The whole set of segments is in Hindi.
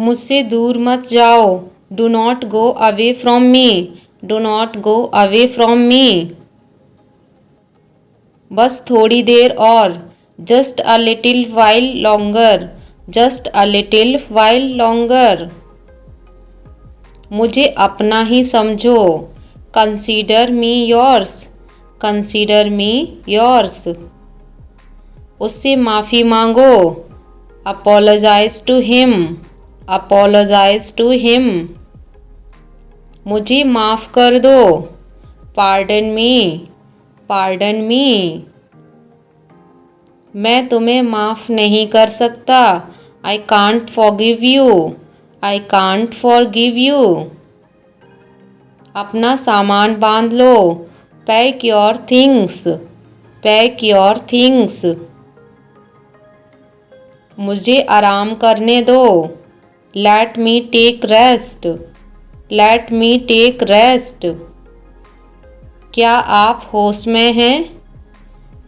मुझसे दूर मत जाओ। Do not go away from me. Do not go away from me. बस थोड़ी देर और। Just a little while longer. Just a little while longer. मुझे अपना ही समझो। Consider me yours. Consider me yours. उससे माफ़ी मांगो। Apologize to him. Apologize to him. मुझे माफ़ कर दो। Pardon me. Pardon me. मैं तुम्हें माफ़ नहीं कर सकता। I can't forgive you. I can't forgive you. अपना सामान बांध लो। Pack your things. Pack your things. मुझे आराम करने दो। Let me take rest. Let me take rest. क्या आप होश में हैं?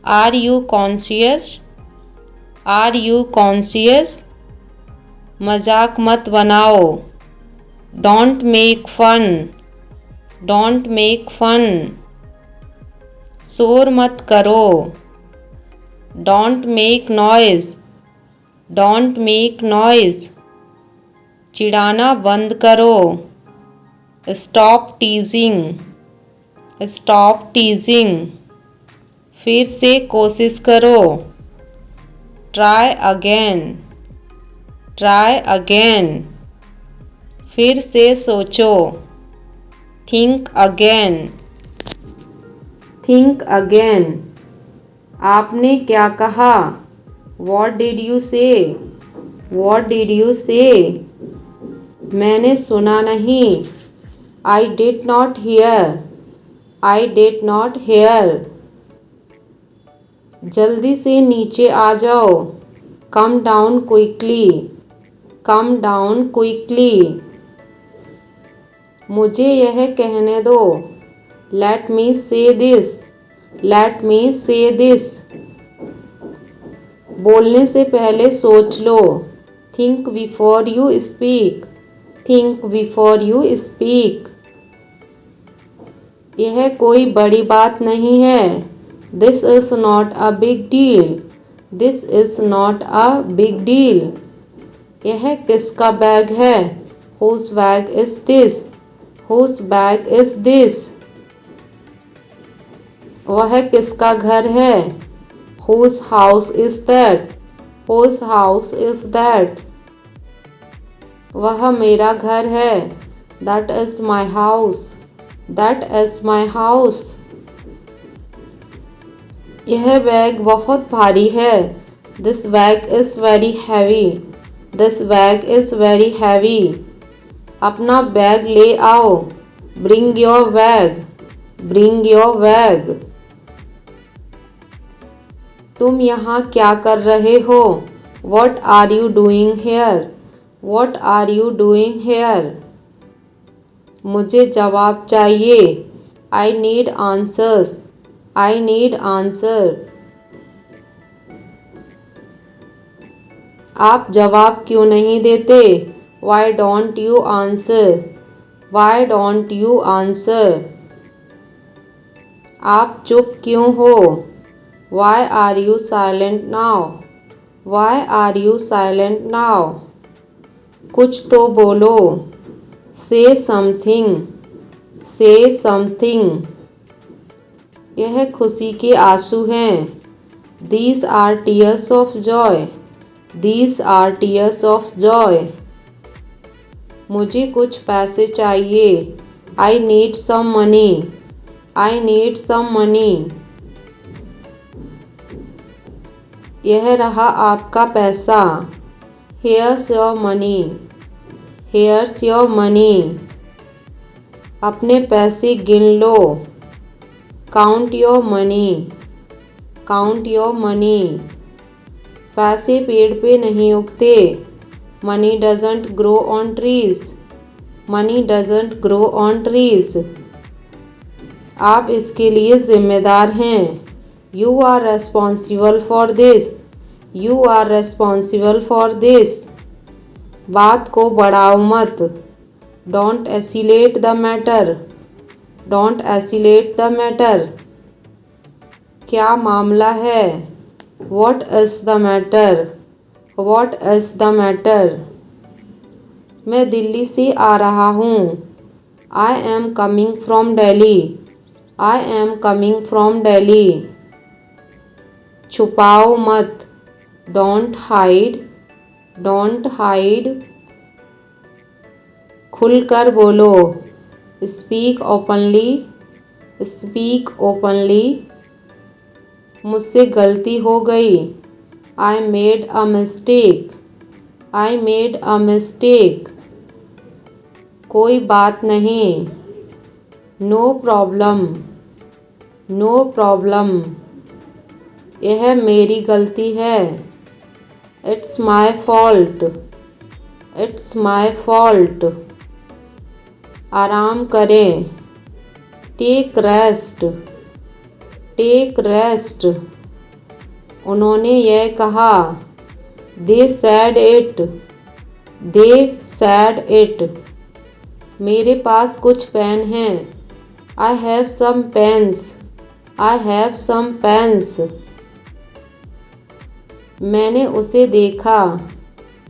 Are you conscious? Are you conscious? मजाक मत बनाओ। Don't make fun. Don't make fun. शोर मत करो। Don't make noise. Don't make noise. चिढ़ाना बंद करो। Stop teasing. Stop teasing. फिर से कोशिश करो। Try again. Try again. फिर से सोचो। Think again. Think again. आपने क्या कहा? What did you say? What did you say? मैंने सुना नहीं। I did not hear. I did not hear. जल्दी से नीचे आ जाओ। Come down quickly. Come down quickly. मुझे यह कहने दो। Let me say this. Let me say this. बोलने से पहले सोच लो। Think before you speak. Think before you speak. यह कोई बड़ी बात नहीं है। This is not a big deal. This is not a big deal. यह किसका बैग है? Whose bag is this? Whose bag is this? वह किसका घर है? Whose house is that? Whose house is that? वह मेरा घर है। That is my house. That is my house. यह बैग बहुत भारी है। This bag is very heavy. This bag is very heavy. अपना बैग ले आओ। Bring your bag. Bring your bag. तुम यहाँ क्या कर रहे हो? What are you doing here? What are you doing here? मुझे जवाब चाहिए। I need answers. I need answer. आप जवाब क्यों नहीं देते? Why don't you answer? Why don't you answer? आप चुप क्यों हो? Why are you silent now? Why are you silent now? कुछ तो बोलो। Say something. Say something. यह खुशी के आंसू हैं। These are tears of joy. These are tears of joy. मुझे कुछ पैसे चाहिए। I need some money. I need some money. यह रहा आपका पैसा। Here's your money. Here's your money. अपने पैसे गिन लो। Count your money. Count your money. पैसे पेड़ पे नहीं उगते। Money doesn't grow on trees. Money doesn't grow on trees. आप इसके लिए जिम्मेदार हैं। You are responsible for this. You are responsible for this. बात को बढ़ाओ मत। Don't escalate the matter. Don't escalate the matter. क्या मामला है? What is the matter? What is the matter? मैं दिल्ली से आ रहा हूँ। I am coming from Delhi. I am coming from Delhi. छुपाओ मत। Don't hide. Don't hide. खुलकर बोलो। Speak openly. Speak openly. मुझसे गलती हो गई। I made a mistake. I made a mistake. कोई बात नहीं। No problem. No problem. यह मेरी गलती है। It's my fault. It's my fault. आराम करें। Take rest. Take rest. उन्होंने यह कहा। They said it. They said it. मेरे पास कुछ पेन हैं। I have some pens. I have some pens. मैंने उसे देखा।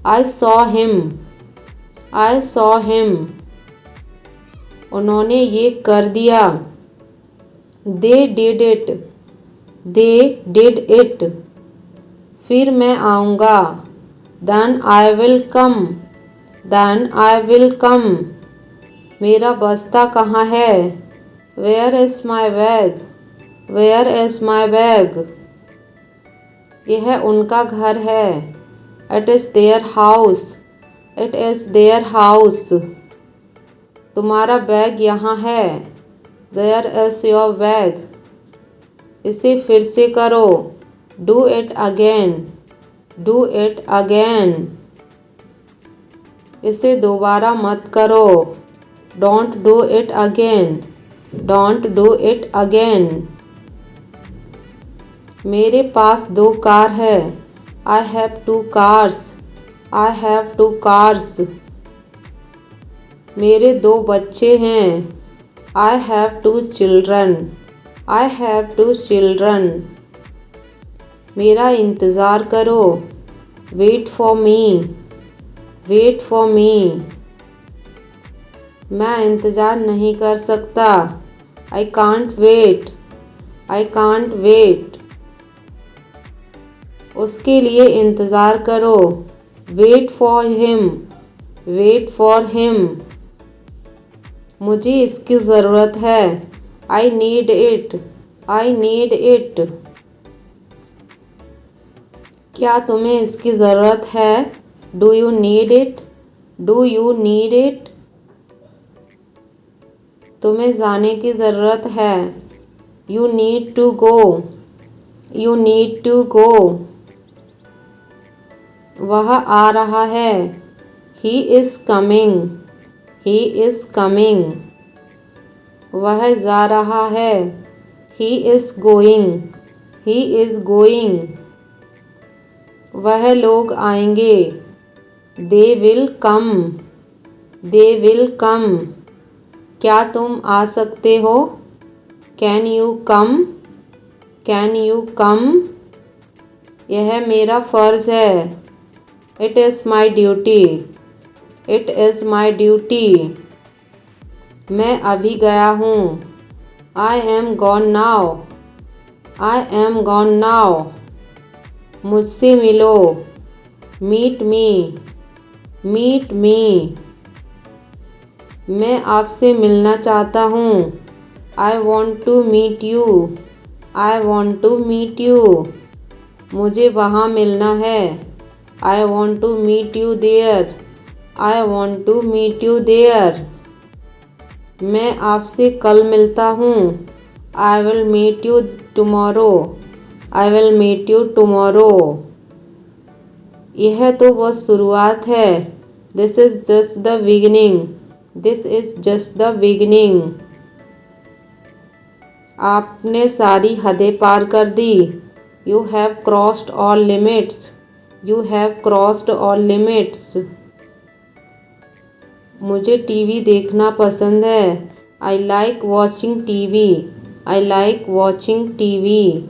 I saw him. I saw him. उन्होंने ये कर दिया। They did it. They did it. फिर मैं आऊँगा। Then I will come. Then I will come. मेरा बस्ता कहाँ है? Where is my bag? Where is my bag? यह उनका घर है। It is their house. It is their house. तुम्हारा बैग यहाँ है। There is your bag. इसे फिर से करो। Do it again. Do it again. इसे दोबारा मत करो। Don't do it again. Don't do it again. मेरे पास 2 कार है। I have 2 cars. I have 2 cars. मेरे 2 बच्चे हैं। I have 2 children. I have 2 children. मेरा इंतज़ार करो। Wait for me. Wait for me. मैं इंतज़ार नहीं कर सकता। I can't wait. I can't wait. उसके लिए इंतज़ार करो। Wait for him. Wait for him. मुझे इसकी ज़रूरत है। I need it. I need it. क्या तुम्हें इसकी ज़रूरत है? Do you need it? Do you need it? तुम्हें जाने की ज़रूरत है। You need to go. You need to go. वह आ रहा है। He is coming. He is coming. वह जा रहा है। He is going. He is going. वह लोग आएंगे। They will come. They will come. क्या तुम आ सकते हो? Can you come? Can you come? यह मेरा फ़र्ज़ है। It is my duty. It is my duty. मैं अभी गया हूँ। I am gone now. I am gone now. मुझसे मिलो। Meet me. Meet me. मैं आपसे मिलना चाहता हूँ। I want to meet you. I want to meet you. मुझे वहाँ मिलना है। I want to meet you there. I want to meet you there. मैं आपसे कल मिलता हूँ। I will meet you tomorrow. I will meet you tomorrow. यह तो बस शुरुआत है। This is just the beginning. This is just the beginning. आपने सारी हदें पार कर दी। You have crossed all limits. You have crossed all limits. मुझे टीवी देखना पसंद है। I like watching TV. I like watching TV.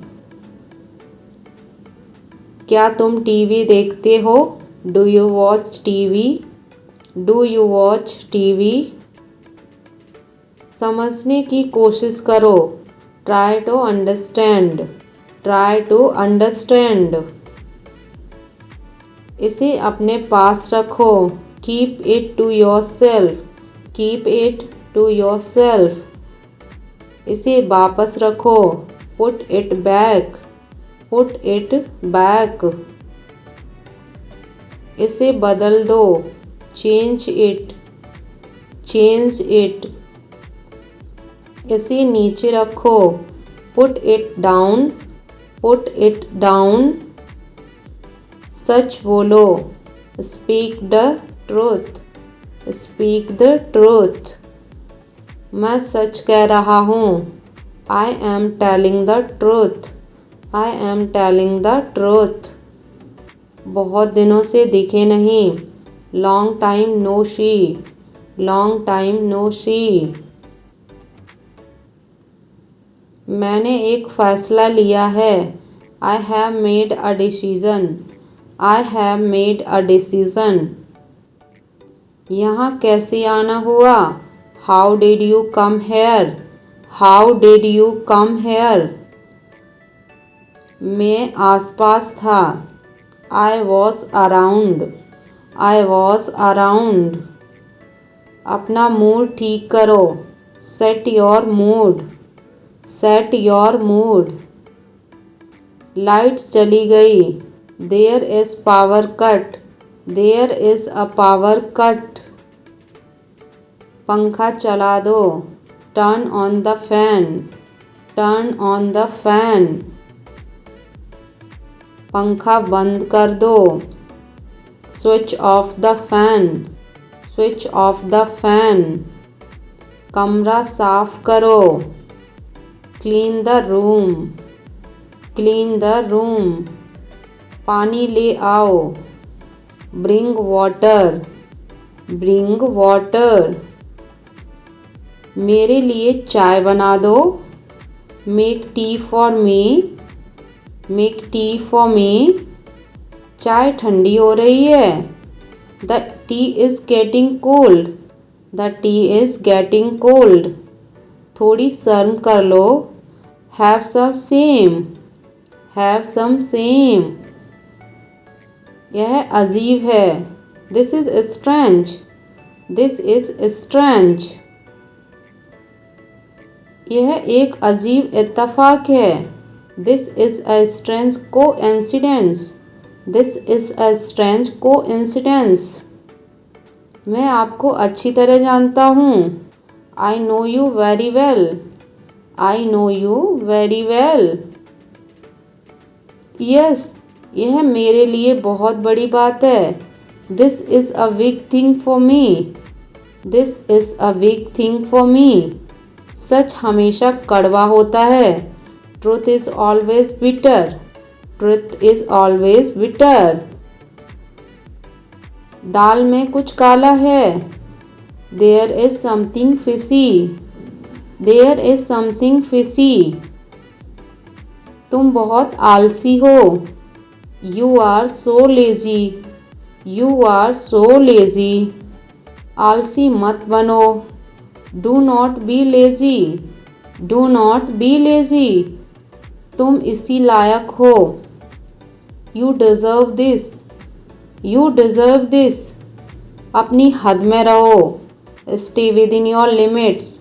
क्या तुम टीवी देखते हो? Do you watch TV? Do you watch TV? समझने की कोशिश करो। Try to understand. Try to understand. इसे अपने पास रखो। Keep it to yourself. Keep it to yourself. इसे वापस रखो। Put it back. Put it back. इसे बदल दो। Change it. Change it. इसे नीचे रखो। Put it down. Put it down. सच बोलो। Speak the truth. Speak the truth. मैं सच कह रहा हूँ। I am telling the truth. I am telling the truth. बहुत दिनों से दिखे नहीं। Long time no see. Long time no see. मैंने एक फ़ैसला लिया है। I have made a decision. I have made a decision. यहाँ कैसे आना हुआ? How did you come here? How did you come here? मैं आसपास था। I was around. I was around. अपना मूड ठीक करो। Set your mood. Set your mood. Light चली गई। There is power cut. There is a power cut. पंखा चला दो। Turn on the fan. Turn on the fan. पंखा बंद कर दो। Switch off the fan. Switch off the fan. कमरा साफ करो। Clean the room. Clean the room. पानी ले आओ। Bring water. Bring water. मेरे लिए चाय बना दो। Make tea for me. Make tea for me. चाय ठंडी हो रही है। The tea is getting cold. The tea is getting cold. थोड़ी शर्म कर लो। Have some shame. Have some shame. यह अजीब है। This is strange. This is strange. यह एक अजीब इत्तेफाक है। This is a strange coincidence. This is a strange coincidence. मैं आपको अच्छी तरह जानता हूँ। I know you very well. I know you very well. Yes, यह मेरे लिए बहुत बड़ी बात है। This is a big thing for me. This is a big thing for me. सच हमेशा कड़वा होता है। Truth is always bitter. Truth is always bitter. दाल में कुछ काला है। There is something fishy. There is something fishy. तुम बहुत आलसी हो। You are so lazy. You are so lazy. आलसी मत बनो। Do not be lazy. Do not be lazy. तुम इसी लायक हो। You deserve this. You deserve this. अपनी हद में रहो। Stay within your limits.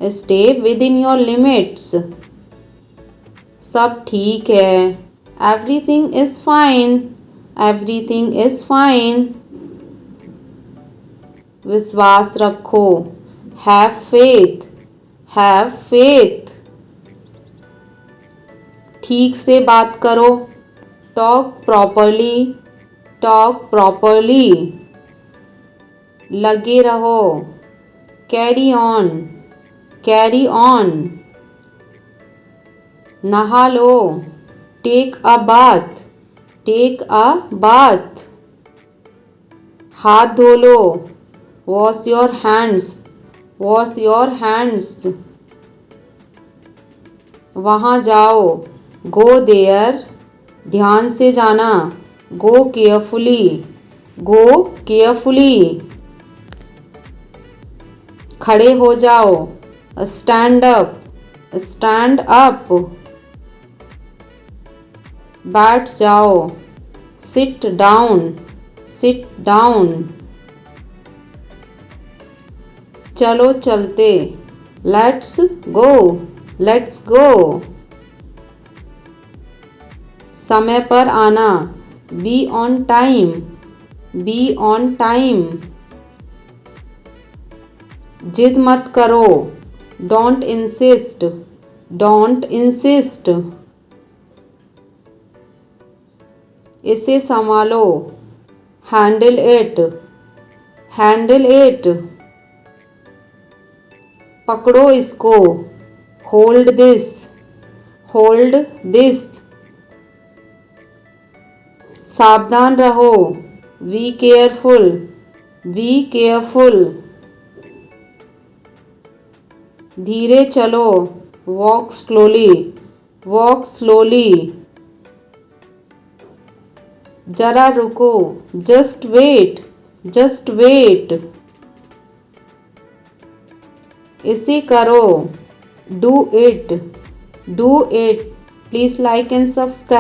Stay within your limits. सब ठीक है। Everything is fine. Everything is fine. विश्वास रखो। Have faith. Have faith. ठीक से बात करो। Talk properly. Talk properly. लगे रहो। Carry on. Carry on. नहा लो। Take a bath. Take a bath. हाथ धो लो। Wash your hands, wash your hands. वहाँ जाओ, गो देयर, ध्यान से जाना, गो केयरफुली, गो केयरफुली। खड़े हो जाओ, स्टैंड अप, स्टैंड अप। बैठ जाओ, सिट डाउन, सिट डाउन। चलो चलते, लेट्स गो, लेट्स गो। समय पर आना, be on time, be on time. जिद मत करो, डोंट इंसिस्ट, डोंट इंसिस्ट। इसे संभालो, हैंडल इट, हैंडल इट। पकड़ो इसको, होल्ड दिस, होल्ड दिस। सावधान रहो, बी केयरफुल, बी केयरफुल। धीरे चलो, वॉक स्लोली, वॉक स्लोली। जरा रुको, जस्ट वेट, जस्ट वेट। इसे करो, do it, do it. Please like and subscribe.